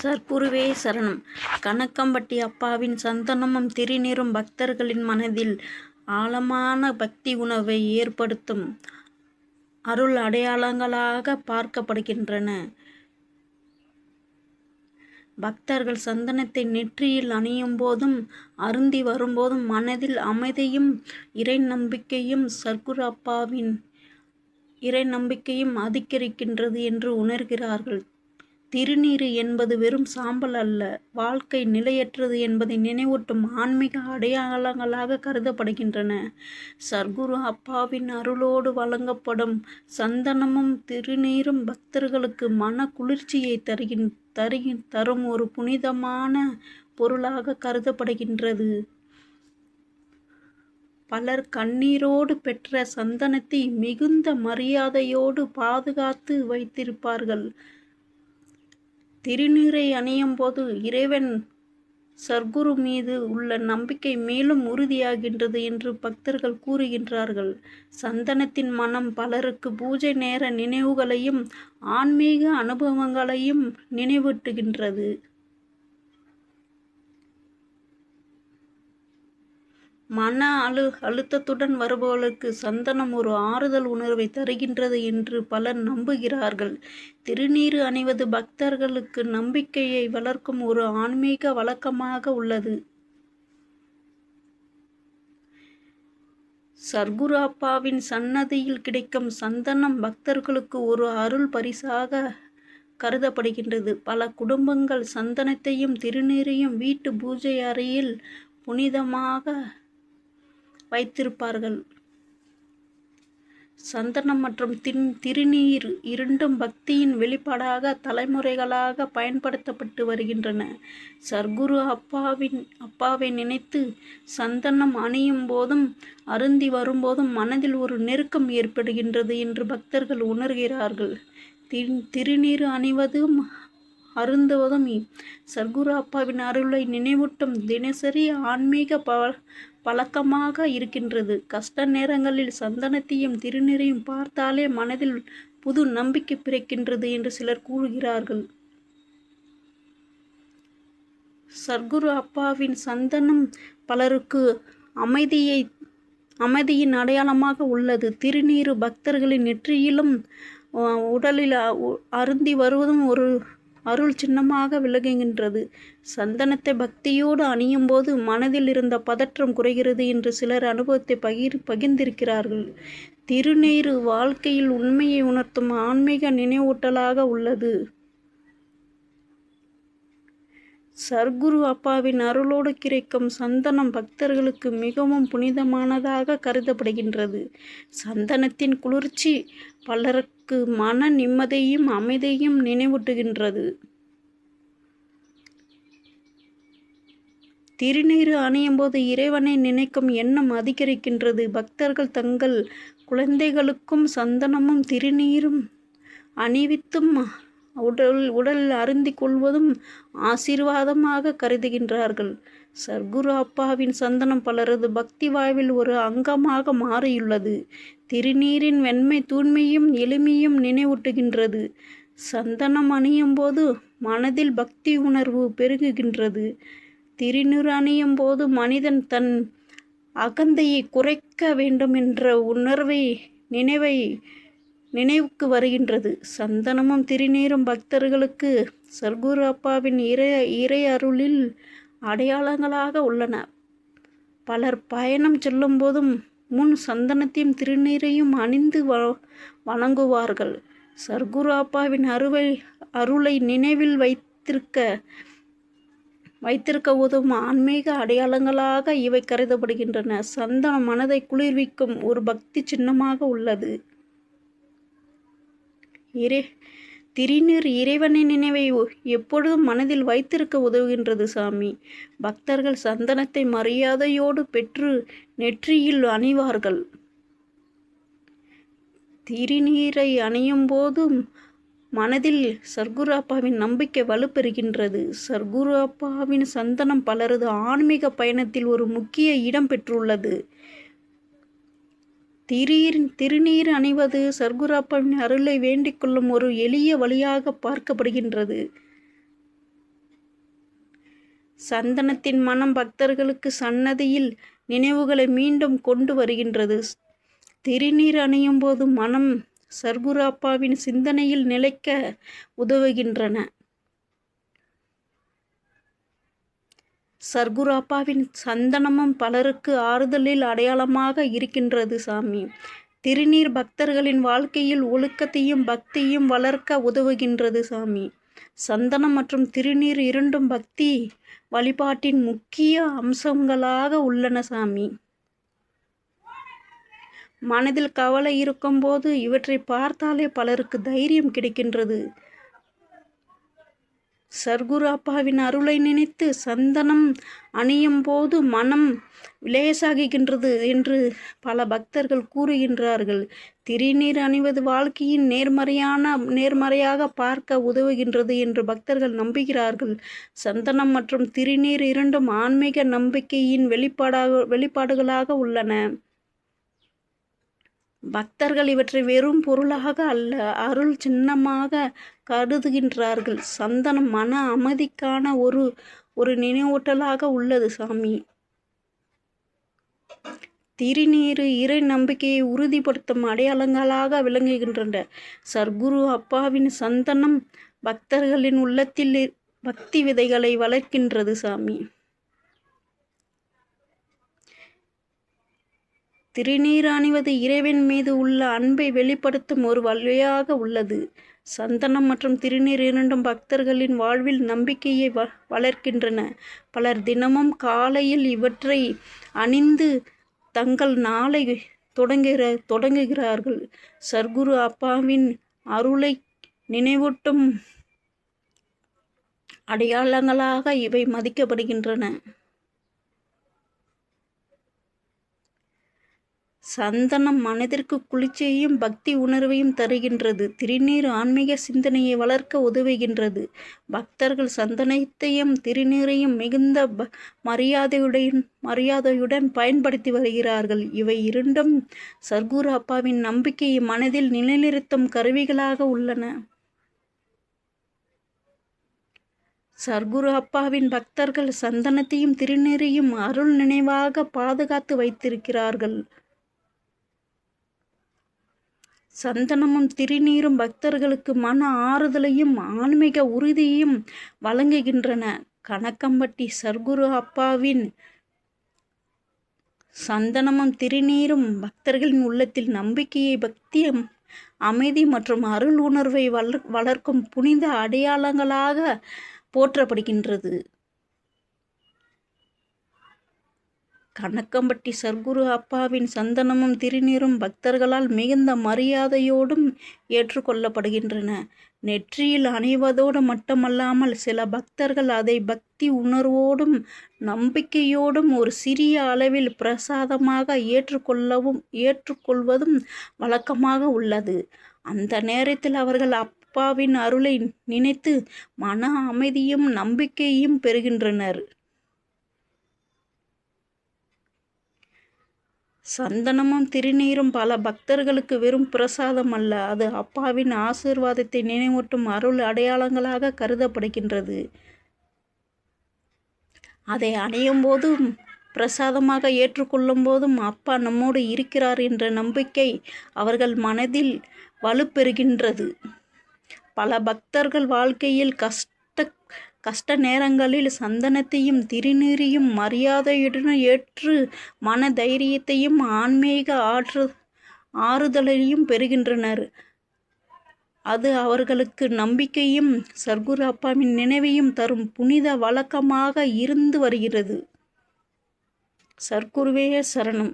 சர்க்குருவே சரணம். கணக்கம்பட்டி அப்பாவின் சந்தனமும் திருநீரும் பக்தர்களின் மனதில் ஆழமான பக்தி உணர்வை ஏற்படுத்தும் அருள் அடையாளங்களாக பார்க்கப்படுகின்றன. பக்தர்கள் சந்தனத்தை நெற்றியில் அணியும் போதும் அருந்தி வரும்போதும் மனதில் அமைதியும் இறை நம்பிக்கையும் சர்க்குரு அப்பாவின் இறை நம்பிக்கையும் அதிகரிக்கின்றது என்று உணர்கிறார்கள். திருநீறு என்பது வெறும் சாம்பல் அல்ல, வாழ்க்கை நிலையற்றது என்பதை நினைவூட்டும் ஆன்மீக அடையாளங்களாக கருதப்படுகின்றன. சர்க்குரு அப்பாவின் அருளோடு வழங்கப்படும் சந்தனமும் திருநீரும் பக்தர்களுக்கு மன குளிர்ச்சியை தரும் ஒரு புனிதமான பொருளாக கருதப்படுகின்றது. பலர் கண்ணீரோடு பெற்ற சந்தனத்தை மிகுந்த மரியாதையோடு பாதுகாத்து வைத்திருப்பார்கள். திருநீரை அணியும் போது இறைவன் சர்க்குரு மீது உள்ள நம்பிக்கை மேலும் உறுதியாகின்றது என்று பக்தர்கள் கூறுகின்றார்கள். சந்தனத்தின் மனம் பலருக்கு பூஜை நேர நினைவுகளையும் ஆன்மீக அனுபவங்களையும் நினைவூட்டுகின்றது. மன அழுத்தத்துடன் வருபவர்களுக்கு சந்தனம் ஒரு ஆறுதல் உணர்வை தருகின்றது என்று பலர் நம்புகிறார்கள். திருநீறு அணிவது பக்தர்களுக்கு நம்பிக்கையை வளர்க்கும் ஒரு ஆன்மீக வழக்கமாக உள்ளது. சர்க்குரு அப்பாவின் சன்னதியில் கிடைக்கும் சந்தனம் பக்தர்களுக்கு ஒரு அருள் பரிசாக கருதப்படுகின்றது. பல குடும்பங்கள் சந்தனத்தையும் திருநீரையும் வீட்டு பூஜை அறையில் புனிதமாக வைத்திருப்பார்கள். சந்தனம் மற்றும் திருநீர் இரண்டும் பக்தியின் வெளிப்பாடாக தலைமுறைகளாக பயன்படுத்தப்பட்டு வருகின்றன. சர்க்குரு அப்பாவை நினைத்து சந்தனம் அணியும் போதும் அருந்தி வரும்போதும் மனதில் ஒரு நெருக்கம் ஏற்படுகின்றது என்று பக்தர்கள் உணர்கிறார்கள். திருநீர் அணிவதும் அருந்துவதும் சர்க்குரு அப்பாவின் அருளை நினைவூட்டும் தினசரி ஆன்மீக பழக்கமாக இருக்கின்றது. கஷ்ட நேரங்களில் சந்தனத்தையும் திருநீரையும் பார்த்தாலே மனதில் புது நம்பிக்கை பிறக்கின்றது என்று சிலர் கூறுகிறார்கள். சர்க்குரு அப்பாவின் சந்தனம் பலருக்கு அமைதியின் அடையாளமாக உள்ளது. திருநீறு பக்தர்களின் நெற்றியிலும் உடலில் அருந்தி வருவதும் ஒரு அருள் சின்னமாக விளங்குகின்றது. சந்தனத்தை பக்தியோடு அணியும் போது மனதில் இருந்த பதற்றம் குறைகிறது என்று சிலர் அனுபவத்தை பகிர்ந்திருக்கிறார்கள். திருநீறு வாழ்க்கையில் உண்மையை உணர்த்தும் ஆன்மீக நினைவூட்டலாக உள்ளது. சர்க்குரு அப்பாவின் அருளோடு கிடைக்கும் சந்தனம் பக்தர்களுக்கு மிகவும் புனிதமானதாக கருதப்படுகின்றது. சந்தனத்தின் குளிர்ச்சி பலருக்கு மன நிம்மதியையும் அமைதியையும் நினைவூட்டுகின்றது. திருநீறு அணியும் போது இறைவனை நினைக்கும் எண்ணம் அதிகரிக்கின்றது. பக்தர்கள் தங்கள் குழந்தைகளுக்கும் சந்தனமும் திருநீரும் அணிவித்தும் உடல் அருந்தி கொள்வதும் ஆசீர்வாதமாக கருதுகின்றார்கள். சர்க்குரு அப்பாவின் சந்தனம் பலரது பக்தி வாழ்வில் ஒரு அங்கமாக மாறியுள்ளது. திருநீரின் வெண்மை தூய்மையும் எளிமையும் நினைவூட்டுகின்றது. சந்தனம் அணியும் போது மனதில் பக்தி உணர்வு பெருகுகின்றது. திருநீர் அணியும் போது மனிதன் தன் அகந்தையை குறைக்க வேண்டும் என்ற நினைவுக்கு வருகின்றது. சந்தனமும் திருநீரும் பக்தர்களுக்கு சர்க்குரு அப்பாவின் இறை அருளில் அடையாளங்களாக உள்ளன. பலர் பயணம் செல்லும் போதும் முன் சந்தனத்தையும் திருநீரையும் அணிந்து வணங்குவார்கள். சர்க்குரு அப்பாவின் அருளை நினைவில் வைத்திருக்க உதவும் ஆன்மீக அடையாளங்களாக இவை கருதப்படுகின்றன. சந்தனம் மனதை குளிர்விக்கும் ஒரு பக்தி சின்னமாக உள்ளது. திருநீர் இறைவனின் நினைவை எப்பொழுதும் மனதில் வைத்திருக்க உதவுகின்றது சாமி. பக்தர்கள் சந்தனத்தை மரியாதையோடு பெற்று நெற்றியில் அணிவார்கள். திருநீரை அணியும் போதும் மனதில் சர்க்குரு அப்பாவின் நம்பிக்கை வலுப்பெறுகின்றது. சர்க்குரு அப்பாவின் சந்தனம் பலரது ஆன்மீக பயணத்தில் ஒரு முக்கிய இடம் பெற்றுள்ளது. திருநீர் அணிவது சர்க்குரு அப்பாவின் அருளை வேண்டிக் கொள்ளும் ஒரு எளிய வழியாக பார்க்கப்படுகின்றது. சந்தனத்தின் மனம் பக்தர்களுக்கு சன்னதியில் நினைவுகளை மீண்டும் கொண்டு வருகின்றது. திருநீர் அணியும் போது மனம் சர்க்குரு அப்பாவின் சிந்தனையில் நிலைக்க உதவுகின்றன. சர்க்குரு அப்பாவின் சந்தனமும் பலருக்கு ஆறுதலில் அடையாளமாக இருக்கின்றது சாமி. திருநீர் பக்தர்களின் வாழ்க்கையில் ஒழுக்கத்தையும் பக்தியும் வளர்க்க உதவுகின்றது சாமி. சந்தனம் மற்றும் திருநீர் இரண்டும் பக்தி வழிபாட்டின் முக்கிய அம்சங்களாக உள்ளன சாமி. மனதில் கவலை இருக்கும்போது இவற்றை பார்த்தாலே பலருக்கு தைரியம் கிடைக்கின்றது. சர்க்குரு அப்பாவின் அருளை நினைத்து சந்தனம் அணியும் போது மனம் லேசாகுகின்றது என்று பல பக்தர்கள் கூறுகின்றார்கள். திருநீர் அணிவது வாழ்க்கையின் நேர்மறையாக பார்க்க உதவுகின்றது என்று பக்தர்கள் நம்புகிறார்கள். சந்தனம் மற்றும் திருநீர் இரண்டும் ஆன்மீக நம்பிக்கையின் வெளிப்பாடுகளாக உள்ளன. பக்தர்கள் இவற்றை வெறும் பொருளாக அல்ல, அருள் சின்னமாக கருதுகின்றார்கள். சந்தனம் மன அமைதிக்கான ஒரு நினைவூட்டலாக உள்ளது சாமி. திருநீர் இறை நம்பிக்கையை உறுதிப்படுத்தும் அடையாளங்களாக விளங்குகின்றன. சர்க்குரு அப்பாவின் சந்தனம் பக்தர்களின் உள்ளத்தில் பக்தி விதைகளை வளர்க்கின்றது சாமி. திருநீர் அணிவது இறைவன் மீது உள்ள அன்பை வெளிப்படுத்தும் ஒரு வழியாக உள்ளது. சந்தனம் மற்றும் திருநீர் இரண்டும் பக்தர்களின் வாழ்வில் நம்பிக்கையை வளர்க்கின்றன. பலர் தினமும் காலையில் இவற்றை அணிந்து தங்கள் நாளை தொடங்குகிறார்கள். சர்க்குரு அப்பாவின் அருளை நினைவூட்டும் அடையாளங்களாக இவை மதிக்கப்படுகின்றன. சந்தனம் மனதிற்கு குளிர்ச்சியையும் பக்தி உணர்வையும் தருகின்றது. திருநீர் ஆன்மீக சிந்தனையை வளர்க்க உதவுகின்றது. பக்தர்கள் சந்தனத்தையும் திருநீரையும் மிகுந்த மரியாதையுடன் பயன்படுத்தி வருகிறார்கள். இவை இரண்டும் சர்க்குரு அப்பாவின் நம்பிக்கையை மனதில் நிலைநிறுத்தும் கருவிகளாக உள்ளன. சர்க்குரு அப்பாவின் பக்தர்கள் சந்தனத்தையும் திருநீரையும் அருள் நினைவாக பாதுகாத்து வைத்திருக்கிறார்கள். சந்தனமும் திருநீரும் பக்தர்களுக்கு மன ஆறுதலையும் ஆன்மீக உறுதியையும் வழங்குகின்றன. கணக்கம்பட்டி சர்க்குரு அப்பாவின் சந்தனமும் திருநீரும் பக்தர்களின் உள்ளத்தில் நம்பிக்கையை, பக்தி, அமைதி மற்றும் அருள் உணர்வை வளர்க்கும் புனித அடையாளங்களாக போற்றப்படுகின்றது. கணக்கம்பட்டி சர்க்குரு அப்பாவின் சந்தனமும் திருநீரும் பக்தர்களால் மிகுந்த மரியாதையோடும் ஏற்றுக்கொள்ளப்படுகின்றன. நெற்றியில் அணிவதோடு மட்டுமல்லாமல் சில பக்தர்கள் அதை பக்தி உணர்வோடும் நம்பிக்கையோடும் ஒரு சிறிய அளவில் பிரசாதமாக ஏற்றுக்கொள்வதும் வழக்கமாக உள்ளது. அந்த நேரத்தில் அவர்கள் அப்பாவின் அருளை நினைத்து மன அமைதியும் நம்பிக்கையும் பெறுகின்றனர். சந்தனமும் திருநீரும் பல பக்தர்களுக்கு வெறும் பிரசாதம் அல்ல, அது அப்பாவின் ஆசீர்வாதத்தை நினைவூட்டும் அருள் அடையாளங்களாக கருதப்படுகின்றது. அதை அணியும் போதும் பிரசாதமாக ஏற்றுக்கொள்ளும் போதும் அப்பா நம்மோடு இருக்கிறார் என்ற நம்பிக்கை அவர்கள் மனதில் வலுப்பெறுகின்றது. பல பக்தர்கள் வாழ்க்கையில் கஷ்ட நேரங்களில் சந்தனத்தையும் திருநீரையும் மரியாதையுடன் ஏற்று மன தைரியத்தையும் ஆன்மீக ஆறுதலையும் பெறுகின்றனர். அது அவர்களுக்கு நம்பிக்கையும் சர்க்குரு அப்பாவின் நினைவையும் தரும் புனித வழக்கமாக இருந்து வருகிறது. சர்க்குருவே சரணம்.